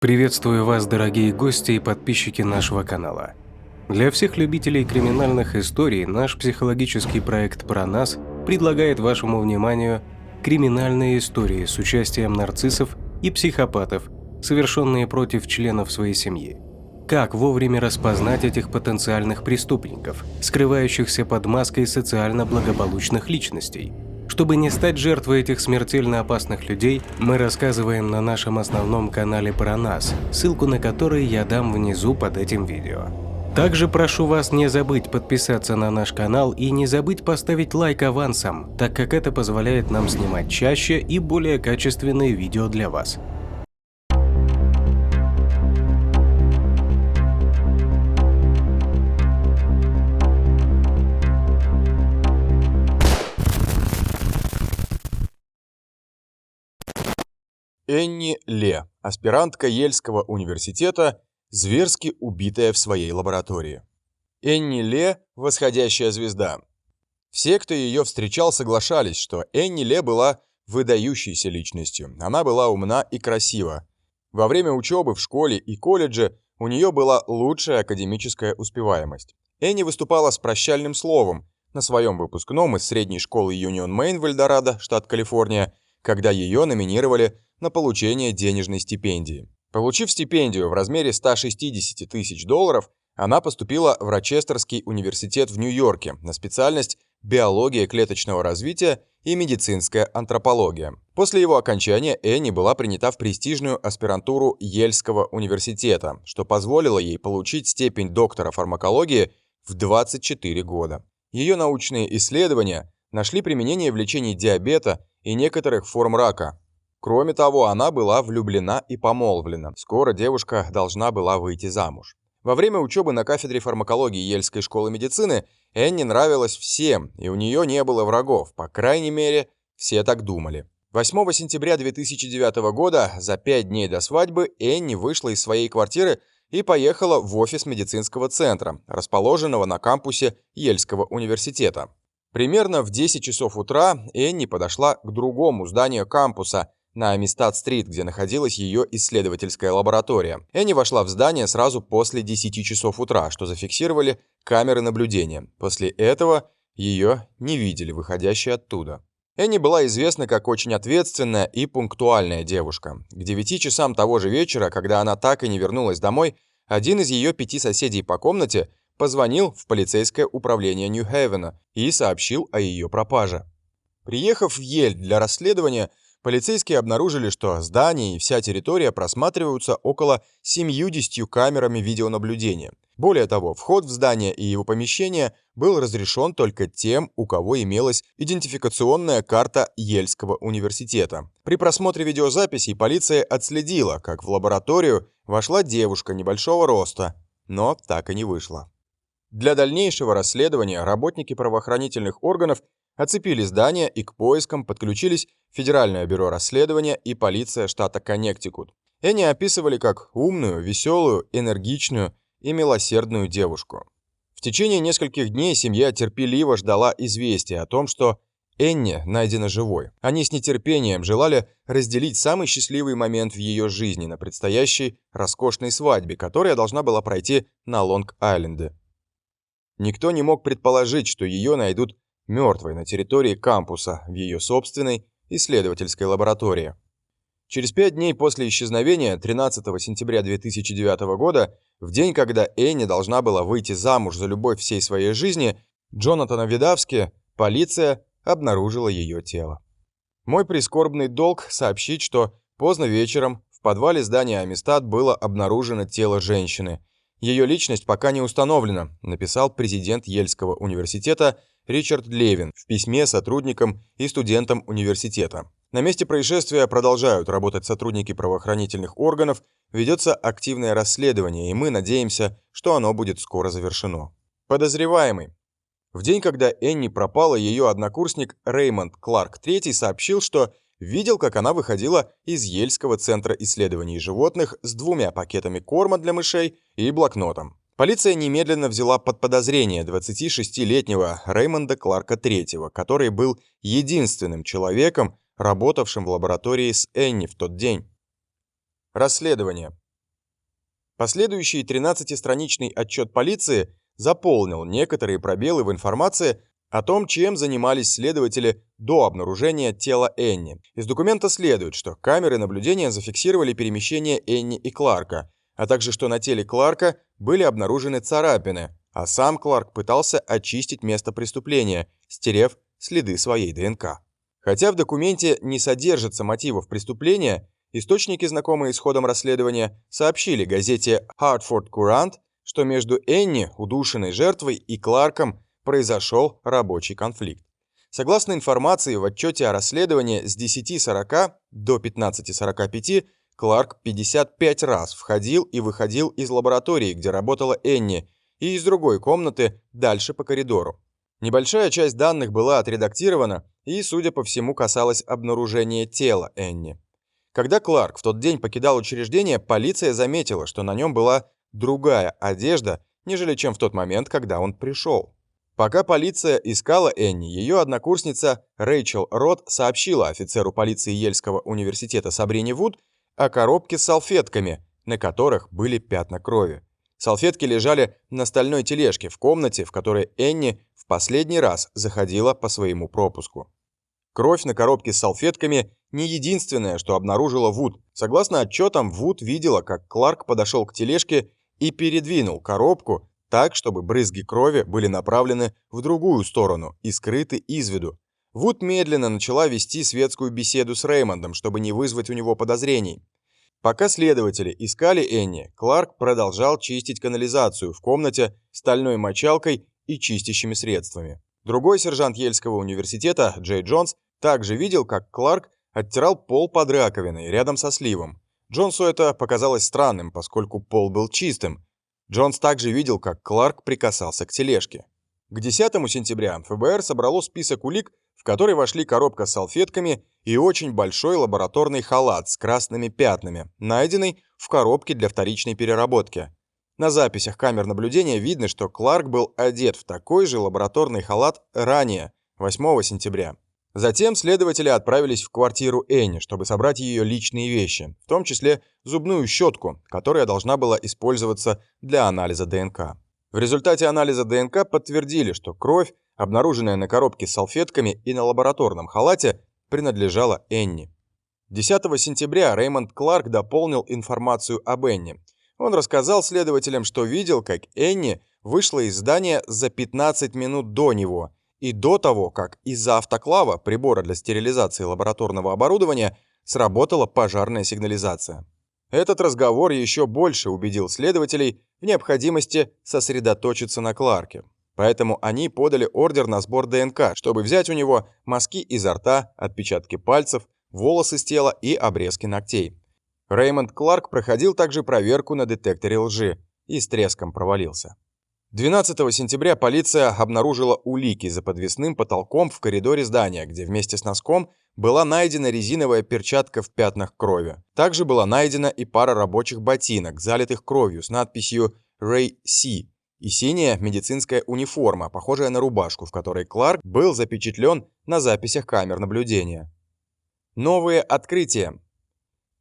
Приветствую вас, дорогие гости и подписчики нашего канала. Для всех любителей криминальных историй наш психологический проект «Про нас» предлагает вашему вниманию криминальные истории с участием нарциссов и психопатов, совершенные против членов своей семьи. Как вовремя распознать этих потенциальных преступников, скрывающихся под маской социально благополучных личностей? Чтобы не стать жертвой этих смертельно опасных людей, мы рассказываем на нашем основном канале «Про нас», ссылку на который я дам внизу под этим видео. Также прошу вас не забыть подписаться на наш канал и не забыть поставить лайк авансом, так как это позволяет нам снимать чаще и более качественные видео для вас. Энни Ле, аспирантка Йельского университета, зверски убитая в своей лаборатории. Энни Ле – восходящая звезда. Все, кто ее встречал, соглашались, что Энни Ле была выдающейся личностью. Она была умна и красива. Во время учебы в школе и колледже у нее была лучшая академическая успеваемость. Энни выступала с прощальным словом на своем выпускном из средней школы Юнион Мэйн в Эльдорадо, штат Калифорния, когда ее номинировали на получение денежной стипендии. Получив стипендию в размере $160 тысяч, она поступила в Рочестерский университет в Нью-Йорке на специальность биология клеточного развития и медицинская антропология. После его окончания Энни была принята в престижную аспирантуру Йельского университета, что позволило ей получить степень доктора фармакологии в 24 года. Ее научные исследования нашли применение в лечении диабета и некоторых форм рака. Кроме того, она была влюблена и помолвлена. Скоро девушка должна была выйти замуж. Во время учебы на кафедре фармакологии Йельской школы медицины Энни нравилась всем, и у нее не было врагов, по крайней мере, все так думали. 8 сентября 2009 года, за 5 дней до свадьбы, Энни вышла из своей квартиры и поехала в офис медицинского центра, расположенного на кампусе Йельского университета. Примерно в 10 часов утра Энни подошла к другому зданию кампуса, на Амистад-стрит, где находилась ее исследовательская лаборатория. Энни вошла в здание сразу после 10 часов утра, что зафиксировали камеры наблюдения. После этого ее не видели, выходящей оттуда. Энни была известна как очень ответственная и пунктуальная девушка. К 9 часам того же вечера, когда она так и не вернулась домой, один из ее 5 соседей по комнате позвонил в полицейское управление Нью-Хейвена и сообщил о ее пропаже. Приехав в Йель для расследования, полицейские обнаружили, что здание и вся территория просматриваются около 70 камерами видеонаблюдения. Более того, вход в здание и его помещение был разрешен только тем, у кого имелась идентификационная карта Йельского университета. При просмотре видеозаписей полиция отследила, как в лабораторию вошла девушка небольшого роста, но так и не вышла. Для дальнейшего расследования работники правоохранительных органов оцепили здание и к поискам подключились Федеральное бюро расследования и полиция штата Коннектикут. Энни описывали как умную, веселую, энергичную и милосердную девушку. В течение нескольких дней семья терпеливо ждала известия о том, что Энни найдена живой. Они с нетерпением желали разделить самый счастливый момент в ее жизни на предстоящей роскошной свадьбе, которая должна была пройти на Лонг-Айленде. Никто не мог предположить, что ее найдут мертвой на территории кампуса в ее собственной исследовательской лаборатории. Через 5 дней после исчезновения, 13 сентября 2009 года, в день, когда Энни должна была выйти замуж за любовь всей своей жизни, Джонатана Видавски, полиция обнаружила ее тело. Мой прискорбный долг сообщить, что поздно вечером в подвале здания Амистад было обнаружено тело женщины. Ее личность пока не установлена, написал президент Йельского университета Ричард Левин в письме сотрудникам и студентам университета. На месте происшествия продолжают работать сотрудники правоохранительных органов, ведется активное расследование, и мы надеемся, что оно будет скоро завершено. Подозреваемый. В день, когда Энни пропала, ее однокурсник Реймонд Кларк III сообщил, что видел, как она выходила из Йельского центра исследований животных с 2 пакетами корма для мышей и блокнотом. Полиция немедленно взяла под подозрение 26-летнего Реймонда Кларка III, который был единственным человеком, работавшим в лаборатории с Энни в тот день. Расследование. Последующий 13-страничный отчет полиции заполнил некоторые пробелы в информации о том, чем занимались следователи до обнаружения тела Энни. Из документа следует, что камеры наблюдения зафиксировали перемещение Энни и Кларка, а также что на теле Кларка были обнаружены царапины, а сам Кларк пытался очистить место преступления, стерев следы своей ДНК. Хотя в документе не содержится мотивов преступления, источники, знакомые с ходом расследования, сообщили газете Hartford Courant, что между Энни, удушенной жертвой, и Кларком произошел рабочий конфликт. Согласно информации в отчете о расследовании, с 10:40 до 15:45 Кларк 55 раз входил и выходил из лаборатории, где работала Энни, и из другой комнаты дальше по коридору. Небольшая часть данных была отредактирована и, судя по всему, касалась обнаружения тела Энни. Когда Кларк в тот день покидал учреждение, полиция заметила, что на нем была другая одежда, нежели чем в тот момент, когда он пришел. Пока полиция искала Энни, ее однокурсница Рэйчел Рот сообщила офицеру полиции Йельского университета Сабрине Вуд о коробке с салфетками, на которых были пятна крови. Салфетки лежали на стальной тележке в комнате, в которой Энни в последний раз заходила по своему пропуску. Кровь на коробке с салфетками не единственное, что обнаружила Вуд. Согласно отчетам, Вуд видела, как Кларк подошел к тележке и передвинул коробку так, чтобы брызги крови были направлены в другую сторону и скрыты из виду. Вуд медленно начала вести светскую беседу с Реймондом, чтобы не вызвать у него подозрений. Пока следователи искали Энни, Кларк продолжал чистить канализацию в комнате стальной мочалкой и чистящими средствами. Другой сержант Йельского университета, Джей Джонс, также видел, как Кларк оттирал пол под раковиной рядом со сливом. Джонсу это показалось странным, поскольку пол был чистым. Джонс также видел, как Кларк прикасался к тележке. К 10 сентября ФБР собрало список улик, в который вошли коробка с салфетками и очень большой лабораторный халат с красными пятнами, найденный в коробке для вторичной переработки. На записях камер наблюдения видно, что Кларк был одет в такой же лабораторный халат ранее, 8 сентября. Затем следователи отправились в квартиру Энни, чтобы собрать ее личные вещи, в том числе зубную щетку, которая должна была использоваться для анализа ДНК. В результате анализа ДНК подтвердили, что кровь, обнаруженная на коробке с салфетками и на лабораторном халате, принадлежала Энни. 10 сентября Реймонд Кларк дополнил информацию об Энни. Он рассказал следователям, что видел, как Энни вышла из здания за 15 минут до него и до того, как из-за автоклава, прибора для стерилизации лабораторного оборудования, сработала пожарная сигнализация. Этот разговор еще больше убедил следователей в необходимости сосредоточиться на Кларке. Поэтому они подали ордер на сбор ДНК, чтобы взять у него мазки изо рта, отпечатки пальцев, волосы с тела и обрезки ногтей. Реймонд Кларк проходил также проверку на детекторе лжи и с треском провалился. 12 сентября полиция обнаружила улики за подвесным потолком в коридоре здания, где вместе с носком была найдена резиновая перчатка в пятнах крови. Также была найдена и пара рабочих ботинок, залитых кровью, с надписью «Ray C», и синяя медицинская униформа, похожая на рубашку, в которой Кларк был запечатлен на записях камер наблюдения. Новые открытия.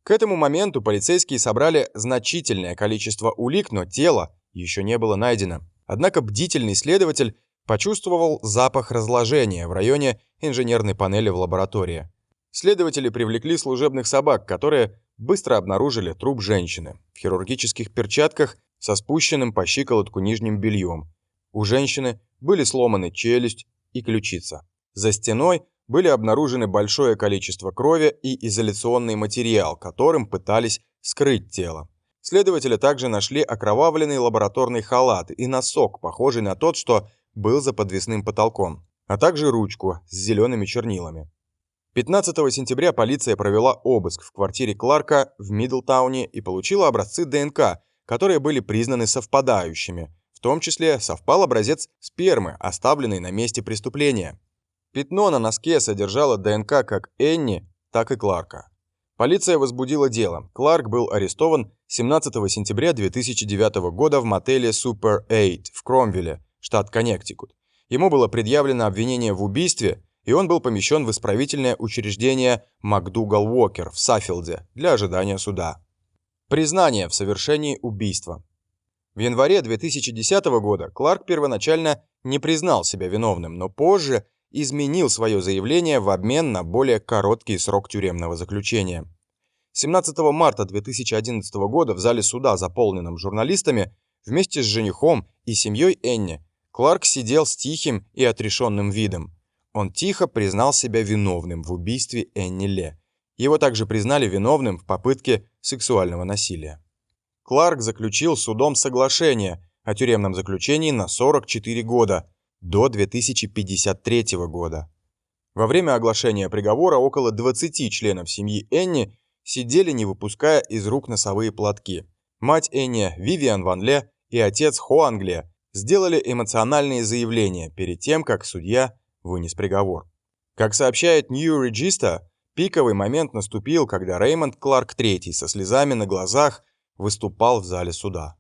К этому моменту полицейские собрали значительное количество улик, но тело еще не было найдено. Однако бдительный следователь почувствовал запах разложения в районе инженерной панели в лаборатории. Следователи привлекли служебных собак, которые быстро обнаружили труп женщины в хирургических перчатках со спущенным по щиколотку нижним бельем. У женщины были сломаны челюсть и ключица. За стеной были обнаружены большое количество крови и изоляционный материал, которым пытались скрыть тело. Следователи также нашли окровавленный лабораторный халат и носок, похожий на тот, что был за подвесным потолком, а также ручку с зелеными чернилами. 15 сентября полиция провела обыск в квартире Кларка в Мидлтауне и получила образцы ДНК, которые были признаны совпадающими. В том числе совпал образец спермы, оставленный на месте преступления. Пятно на носке содержало ДНК как Энни, так и Кларка. Полиция возбудила дело. Кларк был арестован 17 сентября 2009 года в мотеле Super 8 в Кромвилле, штат Коннектикут. Ему было предъявлено обвинение в убийстве, и он был помещен в исправительное учреждение МакДугал-Уокер в Саффилде для ожидания суда. Признание в совершении убийства. В январе 2010 года Кларк первоначально не признал себя виновным, но позже изменил свое заявление в обмен на более короткий срок тюремного заключения. 17 марта 2011 года в зале суда, заполненном журналистами, вместе с женихом и семьей Энни, Кларк сидел с тихим и отрешенным видом. Он тихо признал себя виновным в убийстве Энни Ле. Его также признали виновным в попытке сексуального насилия. Кларк заключил судом соглашение о тюремном заключении на 44 года, до 2053 года. Во время оглашения приговора около 20 членов семьи Энни сидели, не выпуская из рук носовые платки. Мать Энни, Вивиан Ван Ле, и отец Хоанг Ле сделали эмоциональные заявления перед тем, как судья вынес приговор. Как сообщает New Register, пиковый момент наступил, когда Реймонд Кларк III со слезами на глазах выступал в зале суда.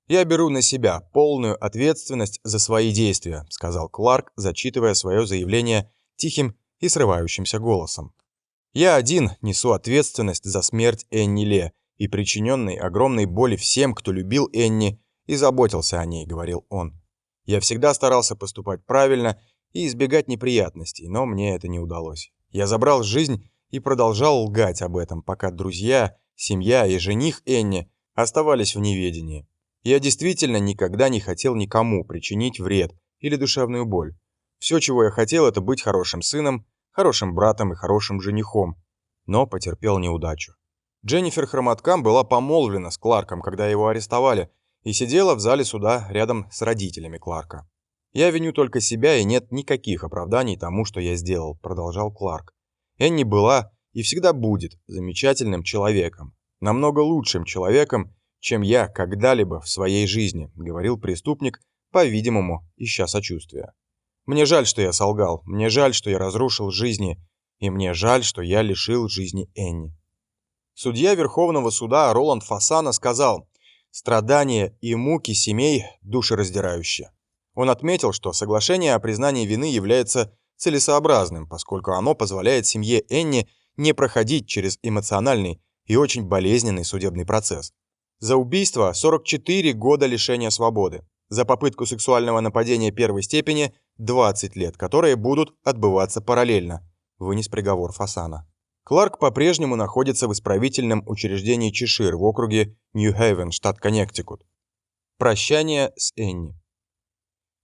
«Я беру на себя полную ответственность за свои действия», — сказал Кларк, зачитывая свое заявление тихим и срывающимся голосом. «Я один несу ответственность за смерть Энни Ле и причиненной огромной боли всем, кто любил Энни и заботился о ней», — говорил он. «Я всегда старался поступать правильно и избегать неприятностей, но мне это не удалось. Я забрал жизнь и продолжал лгать об этом, пока друзья, семья и жених Энни оставались в неведении. Я действительно никогда не хотел никому причинить вред или душевную боль. Все, чего я хотел, это быть хорошим сыном, хорошим братом и хорошим женихом, но потерпел неудачу. Дженнифер Хромоткам была помолвлена с Кларком, когда его арестовали, и сидела в зале суда рядом с родителями Кларка. «Я виню только себя, и нет никаких оправданий тому, что я сделал», — продолжал Кларк. «Энни была и всегда будет замечательным человеком, намного лучшим человеком, чем я когда-либо в своей жизни», — говорил преступник, по-видимому, ища сочувствия. «Мне жаль, что я солгал, мне жаль, что я разрушил жизни, и мне жаль, что я лишил жизни Энни». Судья Верховного суда Роланд Фасана сказал: «Страдания и муки семей душераздирающие». Он отметил, что соглашение о признании вины является целесообразным, поскольку оно позволяет семье Энни не проходить через эмоциональный и очень болезненный судебный процесс. За убийство 44 года лишения свободы. За попытку сексуального нападения первой степени 20 лет, которые будут отбываться параллельно, вынес приговор Фасана. Кларк по-прежнему находится в исправительном учреждении Чешир в округе Нью-Хейвен, штат Коннектикут. Прощание с Энни.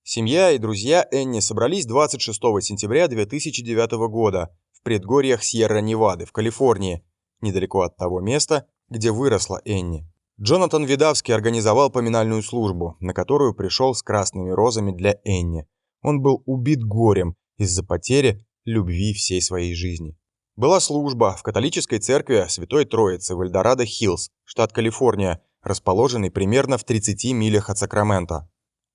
Семья и друзья Энни собрались 26 сентября 2009 года в предгорьях Сьерра-Невады в Калифорнии, недалеко от того места, где выросла Энни. Джонатан Видавский организовал поминальную службу, на которую пришел с красными розами для Энни. Он был убит горем из-за потери любви всей своей жизни. Была служба в католической церкви Святой Троицы в Эльдорадо-Хиллз, штат Калифорния, расположенный примерно в 30 милях от Сакраменто.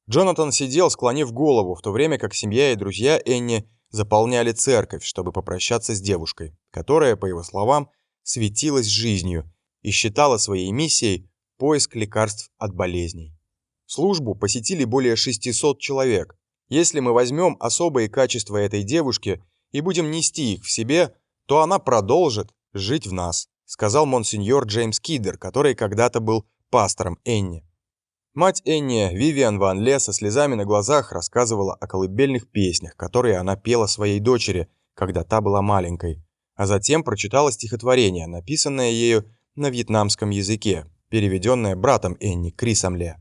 Джонатан сидел, склонив голову, в то время как семья и друзья Энни заполняли церковь, чтобы попрощаться с девушкой, которая, по его словам, светилась жизнью и считала своей миссией поиск лекарств от болезней. Службу посетили более 600 человек. Если мы возьмем особые качества этой девушки и будем нести их в себе, то она продолжит жить в нас, сказал монсеньор Джеймс Киддер, который когда-то был пастором Энни. Мать Энни, Вивиан Ван Ле, со слезами на глазах рассказывала о колыбельных песнях, которые она пела своей дочери, когда та была маленькой, а затем прочитала стихотворение, написанное ею на вьетнамском языке, переведенное братом Энни, Крисом Ле.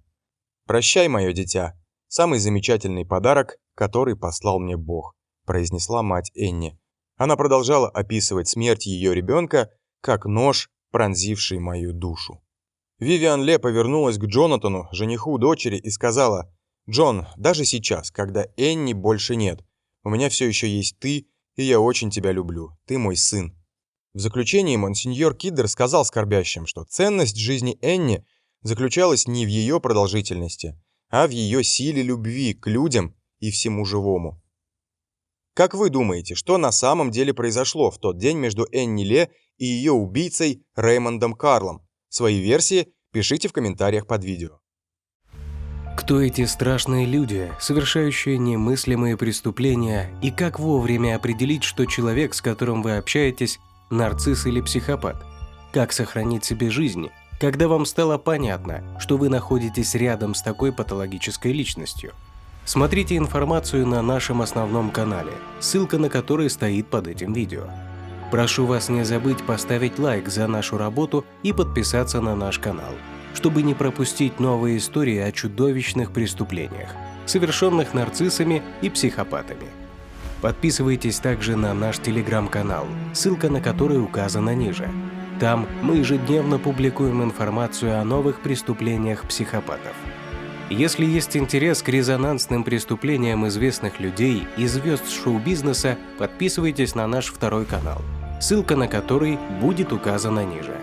«Прощай, мое дитя, самый замечательный подарок, который послал мне Бог», произнесла мать Энни. Она продолжала описывать смерть ее ребенка как нож, пронзивший мою душу. Вивиан Ле повернулась к Джонатану, жениху дочери, и сказала: «Джон, даже сейчас, когда Энни больше нет, у меня все еще есть ты, и я очень тебя люблю. Ты мой сын». В заключении монсеньор Киддер сказал скорбящим, что ценность жизни Энни заключалась не в ее продолжительности, а в ее силе любви к людям и всему живому. Как вы думаете, что на самом деле произошло в тот день между Энни Ле и ее убийцей Реймондом Карлом? Свои версии пишите в комментариях под видео. Кто эти страшные люди, совершающие немыслимые преступления, и как вовремя определить, что человек, с которым вы общаетесь, нарцисс или психопат? Как сохранить себе жизнь, когда вам стало понятно, что вы находитесь рядом с такой патологической личностью. Смотрите информацию на нашем основном канале, ссылка на который стоит под этим видео. Прошу вас не забыть поставить лайк за нашу работу и подписаться на наш канал, чтобы не пропустить новые истории о чудовищных преступлениях, совершенных нарциссами и психопатами. Подписывайтесь также на наш телеграм-канал, ссылка на который указана ниже. Там мы ежедневно публикуем информацию о новых преступлениях психопатов. Если есть интерес к резонансным преступлениям известных людей и звезд шоу-бизнеса, подписывайтесь на наш второй канал, ссылка на который будет указана ниже.